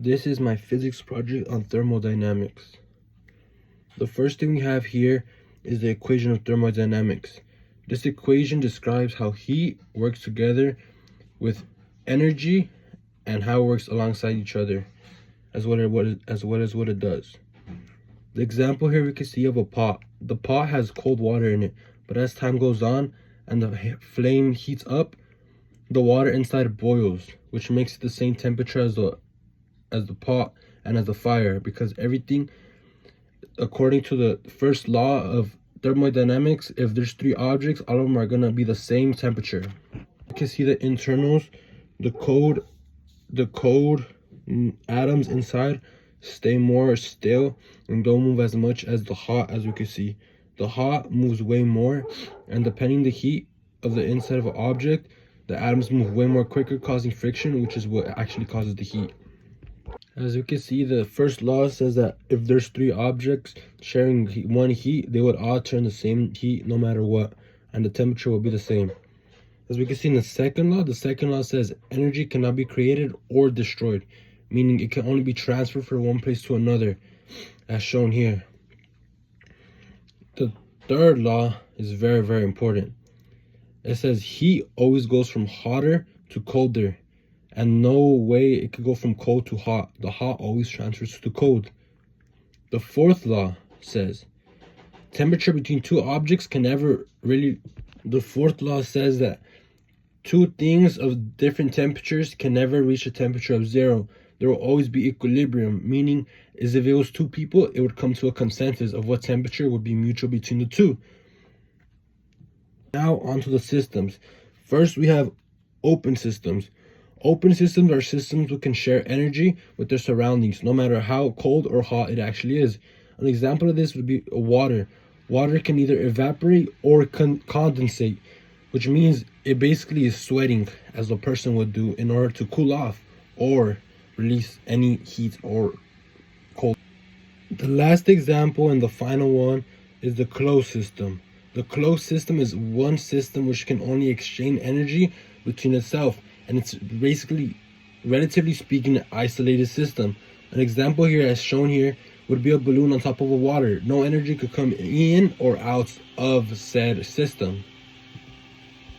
This is my physics project on thermodynamics. The first thing we have here is the equation of thermodynamics. This equation describes how heat works together with energy and how it works alongside each other, as well as what it does. The example here we can see of a pot. The pot has cold water in it, but as time goes on and the flame heats up, the water inside boils, which makes it the same temperature as the pot and as the fire, because everything, according to the first law of thermodynamics, if there's three objects, all of them are gonna be the same temperature. You can see the internals, the cold atoms inside stay more still and don't move as much as the hot. As we can see, the hot moves way more, and depending the heat of the inside of an object, the atoms move way more quicker, causing friction, which is what actually causes the heat. As you can see, the first law says that if there's three objects sharing one heat, they would all turn the same heat no matter what, and the temperature will be the same. As we can see in the second law says energy cannot be created or destroyed, meaning it can only be transferred from one place to another, as shown here. The third law is very, very important. It says heat always goes from hotter to colder, and no way it could go from cold to hot. The hot always transfers to cold. The fourth law says temperature between two objects can never really... The fourth law says that two things of different temperatures can never reach a temperature of zero. There will always be equilibrium, meaning is if it was two people, it would come to a consensus of what temperature would be mutual between the two. Now onto the systems. First, we have open systems. Open systems are systems that can share energy with their surroundings, no matter how cold or hot it actually is. An example of this would be water. Water can either evaporate or condensate, which means it basically is sweating, as a person would do, in order to cool off or release any heat or cold. The last example and the final one is the closed system. The closed system is one system which can only exchange energy between itself, and it's basically, relatively speaking, an isolated system. An example here, as shown here, would be a balloon on top of a water. No energy could come in or out of said system.